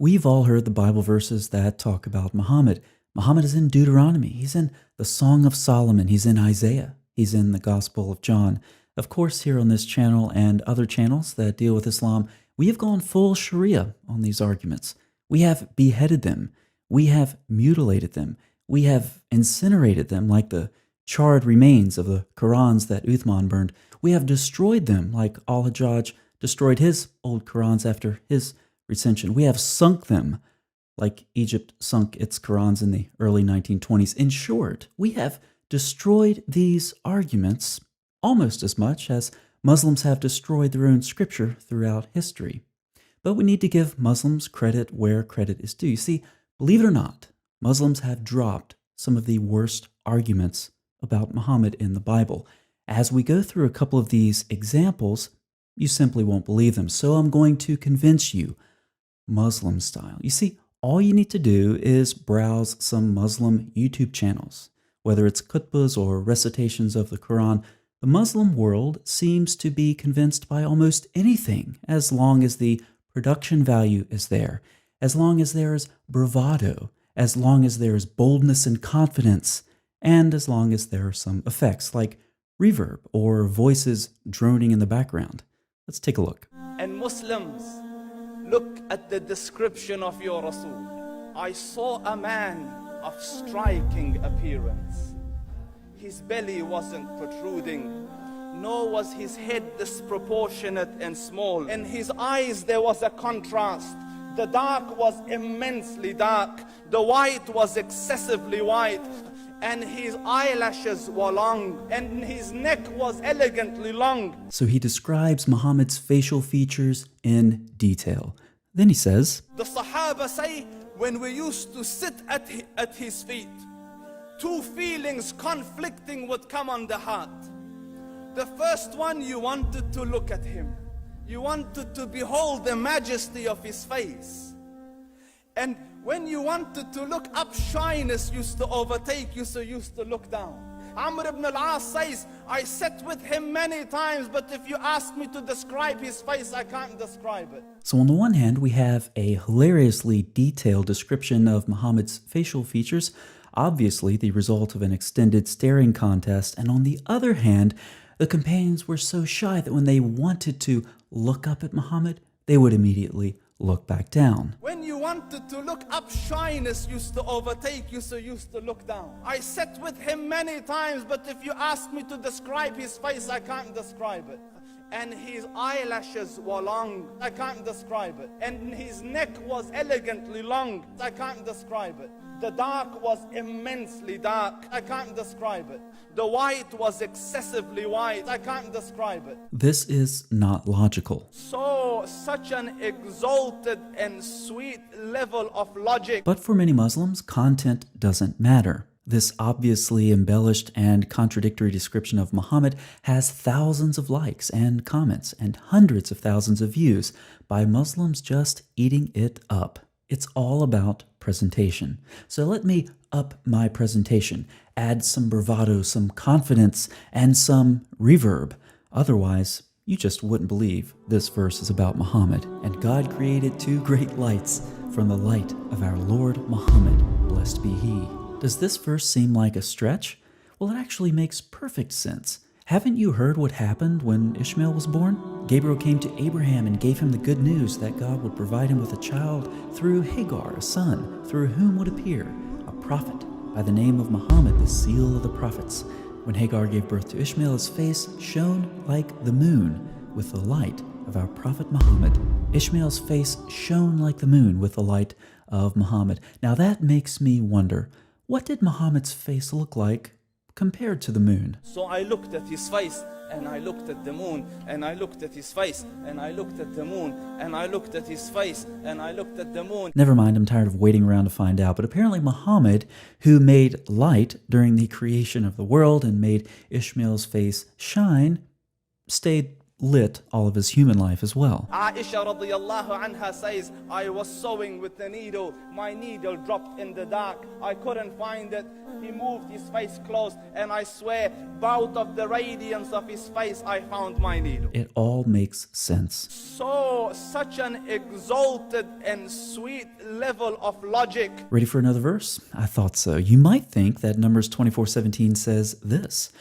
We've all heard the Bible verses that talk about Muhammad. Muhammad is in Deuteronomy, he's in the Song of Solomon, he's in Isaiah, he's in the Gospel of John. Of course, here on this channel and other channels that deal with Islam, we have gone full Sharia on these arguments. We have beheaded them, we have mutilated them, we have incinerated them like the charred remains of the Qurans that Uthman burned. We have destroyed them like Al-Hajjaj destroyed his old Qurans after his recension. We have sunk them like Egypt sunk its Qurans in the early 1920s. In short, we have destroyed these arguments almost as much as Muslims have destroyed their own scripture throughout history. But we need to give Muslims credit where credit is due. You see, believe it or not, Muslims have dropped some of the worst arguments about Muhammad in the Bible. As we go through a couple of these examples, you simply won't believe them. So I'm going to convince you, Muslim style. You see, all you need to do is browse some Muslim YouTube channels. Whether it's khutbahs or recitations of the Quran, the Muslim world seems to be convinced by almost anything as long as the production value is there, as long as there is bravado, as long as there is boldness and confidence, and as long as there are some effects like reverb or voices droning in the background. Let's take a look. And Muslims, look at the description of your Rasul. I saw a man of striking appearance. His belly wasn't protruding, nor was his head disproportionate and small. In his eyes there was a contrast. The dark was immensely dark, the white was excessively white, and his eyelashes were long, and his neck was elegantly long. So he describes Muhammad's facial features in detail. Then he says, The Sahaba say, when we used to sit at his feet, two feelings conflicting would come on the heart. The first one, you wanted to look at him. You wanted to behold the majesty of his face. And when you wanted to look up, shyness used to overtake you, so you used to look down. Amr ibn al-As says, I sat with him many times, but if you ask me to describe his face, I can't describe it. So on the one hand, we have a hilariously detailed description of Muhammad's facial features, obviously the result of an extended staring contest, and on the other hand, the companions were so shy that when they wanted to look up at Muhammad, they would immediately look back down. When you wanted to look up, shyness used to overtake you, so you used to look down. I sat with him many times, but if you ask me to describe his face, I can't describe it. And his eyelashes were long, I can't describe it. And his neck was elegantly long, I can't describe it. The dark was immensely dark, I can't describe it. The white was excessively white, I can't describe it. This is not logical. So, such an exalted and sweet level of logic. But for many Muslims, content doesn't matter. This obviously embellished and contradictory description of Muhammad has thousands of likes and comments and hundreds of thousands of views by Muslims just eating it up. It's all about presentation. So let me up my presentation, add some bravado, some confidence, and some reverb. Otherwise, you just wouldn't believe this verse is about Muhammad. And God created two great lights from the light of our Lord Muhammad, blessed be he. Does this verse seem like a stretch? Well, it actually makes perfect sense. Haven't you heard what happened when Ishmael was born? Gabriel came to Abraham and gave him the good news that God would provide him with a child through Hagar, a son, through whom would appear a prophet by the name of Muhammad, the seal of the prophets. When Hagar gave birth to Ishmael, his face shone like the moon with the light of our prophet Muhammad. Ishmael's face shone like the moon with the light of Muhammad. Now that makes me wonder, what did Muhammad's face look like compared to the moon? So I looked at his face, and I looked at the moon, and I looked at his face, and I looked at the moon, and I looked at his face, and I looked at the moon. Never mind, I'm tired of waiting around to find out. But apparently Muhammad, who made light during the creation of the world and made Ishmael's face shine, stayed lit all of his human life as well. Aisha radiallahu anha says, I was sewing with the needle. My needle dropped in the dark. I couldn't find it. He moved his face close, and I swear, out of the radiance of his face, I found my needle. It all makes sense. So, such an exalted and sweet level of logic. Ready for another verse? I thought so. You might think that Numbers 24:17 says this: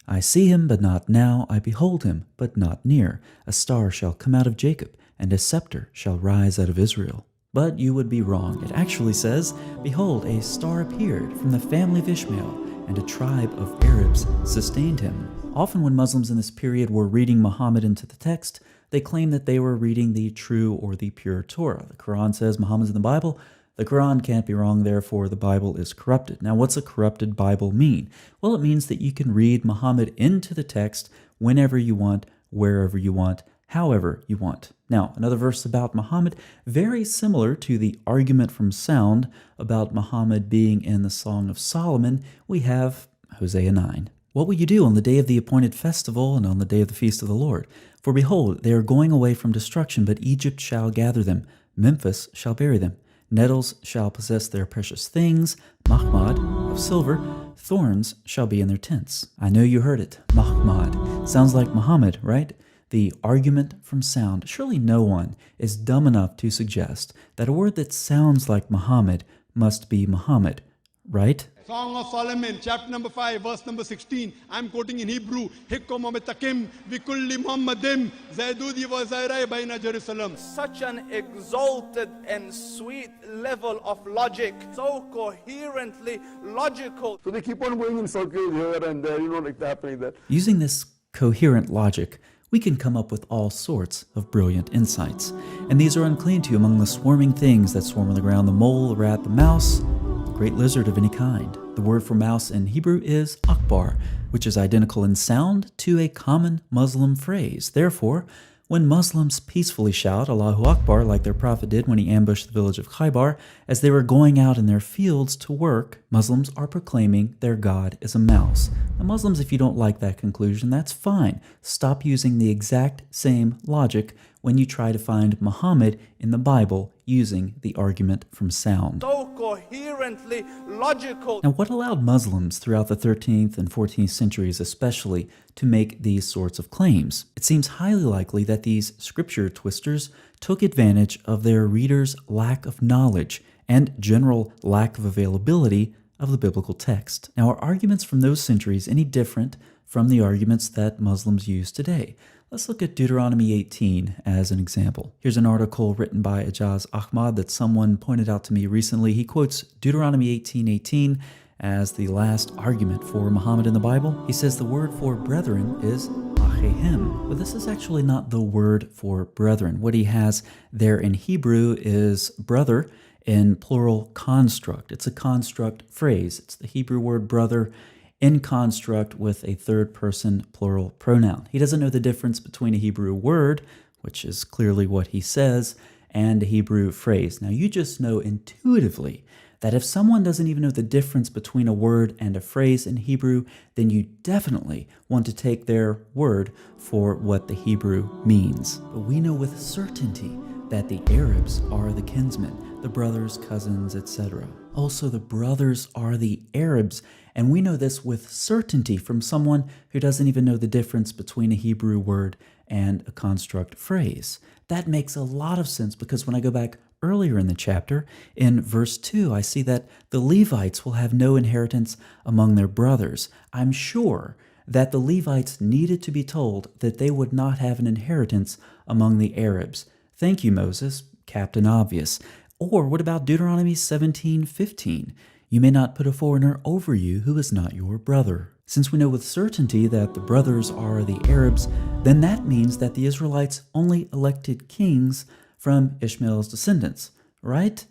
I see him, but not now. I behold him, but not near. A star shall come out of Jacob, and a scepter shall rise out of Israel. But you would be wrong. It actually says, behold, a star appeared from the family of Ishmael, and a tribe of Arabs sustained him. Often when Muslims in this period were reading Muhammad into the text, they claimed that they were reading the true or the pure Torah. The Quran says Muhammad's in the Bible. The Quran can't be wrong, therefore the Bible is corrupted. Now, what's a corrupted Bible mean? Well, it means that you can read Muhammad into the text whenever you want, wherever you want, however you want. Now, another verse about Muhammad, very similar to the argument from Sound about Muhammad being in the Song of Solomon, we have Hosea 9. What will you do on the day of the appointed festival and on the day of the feast of the Lord? For behold, they are going away from destruction, but Egypt shall gather them, Memphis shall bury them. Nettles shall possess their precious things, mahmad of silver, thorns shall be in their tents. I know you heard it, mahmad. Sounds like Muhammad, right? The argument from Sound. Surely no one is dumb enough to suggest that a word that sounds like Muhammad must be Muhammad, right? Song of Solomon, chapter number 5, verse number 16. I'm quoting in Hebrew. Hikkom amitakim vikulli Muhammadim zaydudi wa zairai baina Jerusalem. Such an exalted and sweet level of logic, so coherently logical. So they keep on going in circles here and there, like happening there. Using this coherent logic, we can come up with all sorts of brilliant insights. And these are unclean to you among the swarming things that swarm on the ground, the mole, the rat, the mouse, the great lizard of any kind. The word for mouse in Hebrew is akbar, which is identical in sound to a common Muslim phrase. Therefore, when Muslims peacefully shout Allahu Akbar like their prophet did when he ambushed the village of Khaybar, as they were going out in their fields to work, Muslims are proclaiming their God is a mouse. Now, Muslims, if you don't like that conclusion, that's fine. Stop using the exact same logic when you try to find Muhammad in the Bible using the argument from Sound. So coherently logical. Now, what allowed Muslims throughout the 13th and 14th centuries especially to make these sorts of claims? It seems highly likely that these scripture twisters took advantage of their readers' lack of knowledge and general lack of availability of the biblical text. Now, are arguments from those centuries any different from the arguments that Muslims use today? Let's look at Deuteronomy 18 as an example. Here's an article written by Ijaz Ahmad that someone pointed out to me recently. He quotes Deuteronomy 18:18 as the last argument for Muhammad in the Bible. He says the word for brethren is achehim. But this is actually not the word for brethren. What he has there in Hebrew is brother in plural construct. It's a construct phrase. It's the Hebrew word brother in construct with a third person plural pronoun. He doesn't know the difference between a Hebrew word, which is clearly what he says, and a Hebrew phrase. Now, you just know intuitively that if someone doesn't even know the difference between a word and a phrase in Hebrew, then you definitely want to take their word for what the Hebrew means. But we know with certainty that the Arabs are the kinsmen, the brothers, cousins, etc. Also, the brothers are the Arabs, and we know this with certainty from someone who doesn't even know the difference between a Hebrew word and a construct phrase. That makes a lot of sense because when I go back earlier in the chapter, in verse 2, I see that the Levites will have no inheritance among their brothers. I'm sure that the Levites needed to be told that they would not have an inheritance among the Arabs. Thank you, Moses, Captain Obvious. Or what about Deuteronomy 17:15? You may not put a foreigner over you who is not your brother. Since we know with certainty that the brothers are the Arabs, then that means that the Israelites only elected kings from Ishmael's descendants, right?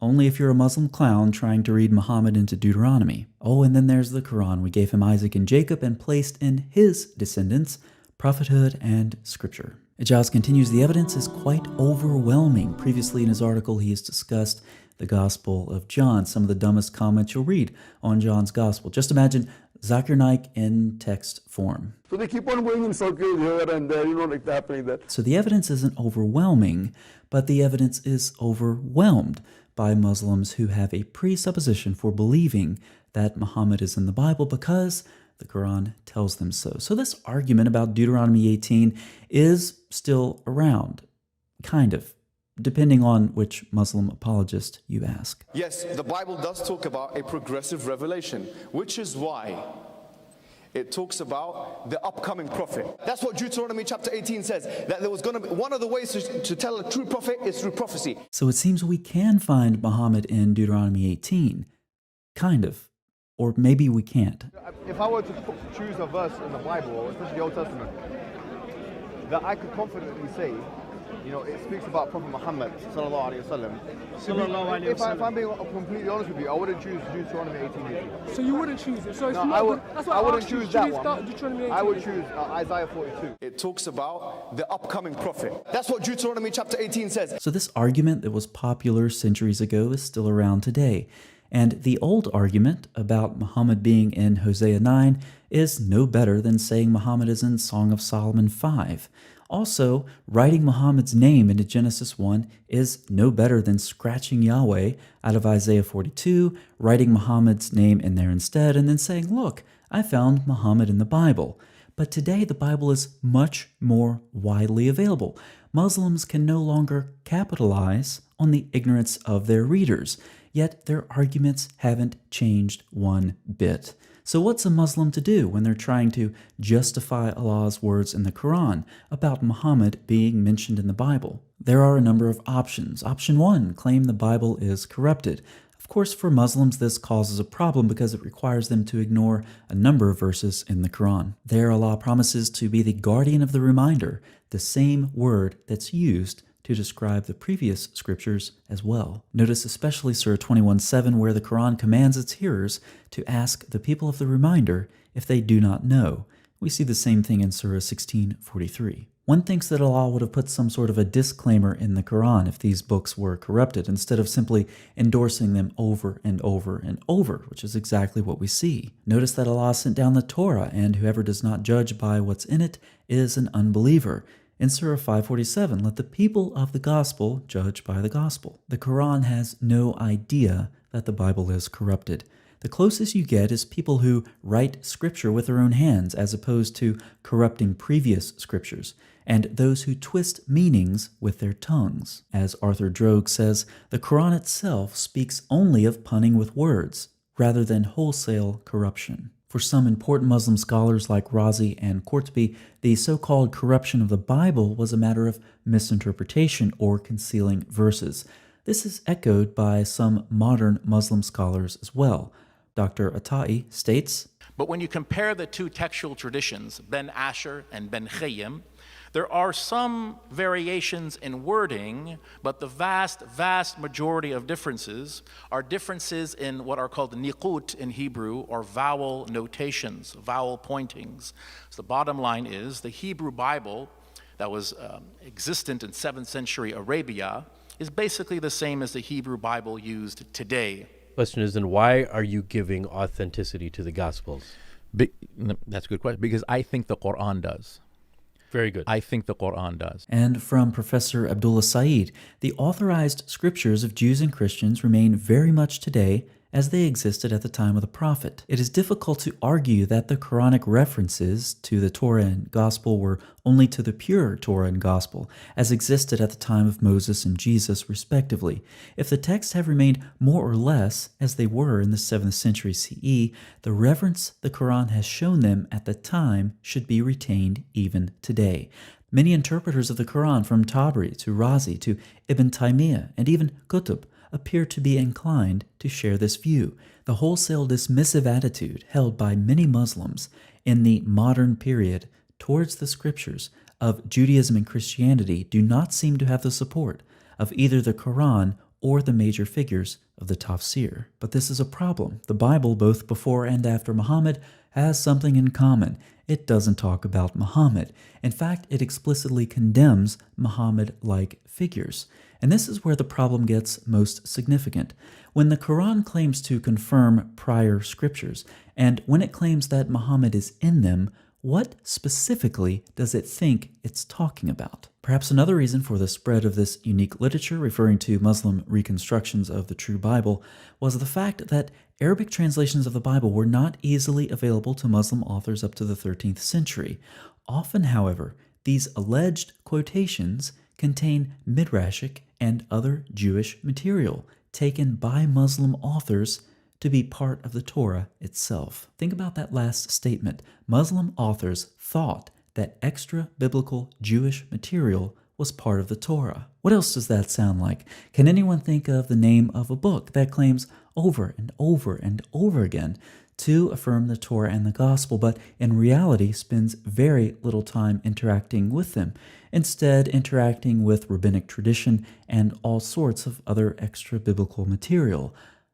Only if you're a Muslim clown trying to read Muhammad into Deuteronomy. Oh, and then there's the Quran. We gave him Isaac and Jacob and placed in his descendants prophethood and scripture. Ijaz continues, the evidence is quite overwhelming. Previously in his article, he has discussed the Gospel of John, some of the dumbest comments you'll read on John's Gospel. Just imagine Zakir Naik in text form. So they keep on going in circles here and there, like that, happening that. So the evidence isn't overwhelming, but the evidence is overwhelmed by Muslims who have a presupposition for believing that Muhammad is in the Bible because the Quran tells them so. So this argument about Deuteronomy 18 is still around, kind of, depending on which Muslim apologist you ask. Yes, the Bible does talk about a progressive revelation, which is why it talks about the upcoming prophet. That's what Deuteronomy chapter 18 says, that there was going to be one of the ways to tell a true prophet is through prophecy. So it seems we can find Muhammad in Deuteronomy 18, kind of, or maybe we can't. If I were to choose a verse in the Bible, or especially the Old Testament, that I could confidently say, it speaks about Prophet Muhammad sallallahu alaihi wasallam. If I'm being completely honest with you, I wouldn't choose Deuteronomy 18. So you wouldn't choose it. So it's No, not I wouldn't choose that one. Deuteronomy 18. I would choose Isaiah 42. It talks about the upcoming prophet. That's what Deuteronomy chapter 18 says. So this argument that was popular centuries ago is still around today. And the old argument about Muhammad being in Hosea 9 is no better than saying Muhammad is in Song of Solomon 5. Also, writing Muhammad's name into Genesis 1 is no better than scratching Yahweh out of Isaiah 42, writing Muhammad's name in there instead, and then saying, look, I found Muhammad in the Bible. But today the Bible is much more widely available. Muslims can no longer capitalize on the ignorance of their readers, yet their arguments haven't changed one bit. So what's a Muslim to do when they're trying to justify Allah's words in the Quran about Muhammad being mentioned in the Bible? There are a number of options. Option 1, claim the Bible is corrupted. Of course, for Muslims, this causes a problem because it requires them to ignore a number of verses in the Quran. There, Allah promises to be the guardian of the reminder, the same word that's used to describe the previous scriptures as well. Notice especially Surah 21:7, where the Quran commands its hearers to ask the people of the reminder if they do not know. We see the same thing in Surah 16:43. One thinks that Allah would have put some sort of a disclaimer in the Quran if these books were corrupted, instead of simply endorsing them over and over and over, which is exactly what we see. Notice that Allah sent down the Torah, and whoever does not judge by what's in it is an unbeliever. In Surah 5:47, let the people of the gospel judge by the gospel. The Quran has no idea that the Bible is corrupted. The closest you get is people who write scripture with their own hands as opposed to corrupting previous scriptures, and those who twist meanings with their tongues. As Arthur Droege says, the Quran itself speaks only of punning with words, rather than wholesale corruption. For some important Muslim scholars like Razi and Qurtubi, the so-called corruption of the Bible was a matter of misinterpretation or concealing verses. This is echoed by some modern Muslim scholars as well. Dr. Atai states, but when you compare the two textual traditions, Ben Asher and Ben Khayyim, there are some variations in wording, but the vast majority of differences are differences in what are called niqut in Hebrew, or vowel notations, vowel pointings. So the bottom line is the Hebrew Bible that was existent in 7th century Arabia is basically the same as the Hebrew Bible used today. Question is, then why are you giving authenticity to the Gospels? That's a good question, because I think the Quran does. Very good. I think the Quran does. And from Professor Abdullah Saeed, the authorized scriptures of Jews and Christians remain very much today as they existed at the time of the Prophet. It is difficult to argue that the Quranic references to the Torah and Gospel were only to the pure Torah and Gospel, as existed at the time of Moses and Jesus, respectively. If the texts have remained more or less as they were in the 7th century CE, the reverence the Quran has shown them at the time should be retained even today. Many interpreters of the Quran, from Tabari to Razi to Ibn Taymiyyah and even Qutb, appear to be inclined to share this view. The wholesale dismissive attitude held by many Muslims in the modern period towards the scriptures of Judaism and Christianity do not seem to have the support of either the Quran or the major figures of the Tafsir. But this is a problem. The Bible, both before and after Muhammad, has something in common. It doesn't talk about Muhammad. In fact, it explicitly condemns Muhammad-like figures. And this is where the problem gets most significant. When the Quran claims to confirm prior scriptures, and when it claims that Muhammad is in them, what specifically does it think it's talking about? Perhaps another reason for the spread of this unique literature referring to Muslim reconstructions of the true Bible was the fact that Arabic translations of the Bible were not easily available to Muslim authors up to the 13th century. Often, however, these alleged quotations contain midrashic and other Jewish material taken by Muslim authors to be part of the Torah itself. Think about that last statement. Muslim authors thought that extra biblical Jewish material was part of the Torah. What else does that sound like? Can anyone think of the name of a book that claims over and over and over again to affirm the Torah and the Gospel, but in reality spends very little time interacting with them, instead interacting with rabbinic tradition and all sorts of other extra biblical material?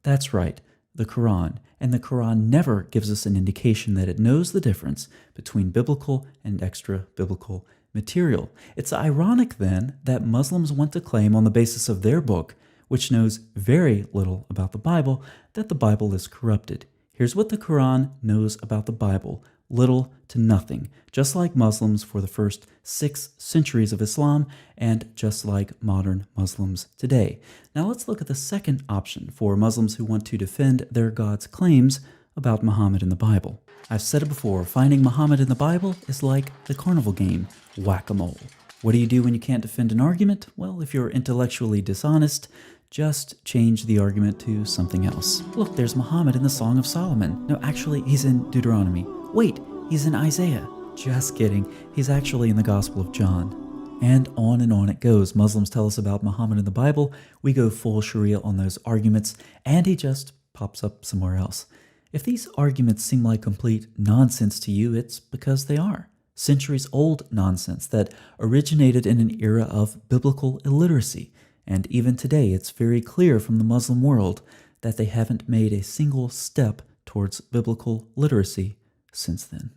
That's right, the Quran. And the Quran never gives us an indication that it knows the difference between biblical and extra biblical material. It's ironic then that Muslims want to claim on the basis of their book, which knows very little about the Bible, that the Bible is corrupted. Here's what the Quran knows about the Bible: little to nothing, just like Muslims for the first 6 centuries of Islam and just like modern Muslims today. Now let's look at the second option for Muslims who want to defend their God's claims about Muhammad in the Bible. I've said it before, finding Muhammad in the Bible is like the carnival game, whack-a-mole. What do you do when you can't defend an argument? Well, if you're intellectually dishonest, just change the argument to something else. Look, there's Muhammad in the Song of Solomon. No, actually, he's in Deuteronomy. Wait, he's in Isaiah. Just kidding. He's actually in the Gospel of John. And on it goes. Muslims tell us about Muhammad in the Bible. We go full Sharia on those arguments, and he just pops up somewhere else. If these arguments seem like complete nonsense to you, it's because they are. Centuries-old nonsense that originated in an era of biblical illiteracy. And even today, it's very clear from the Muslim world that they haven't made a single step towards biblical literacy since then.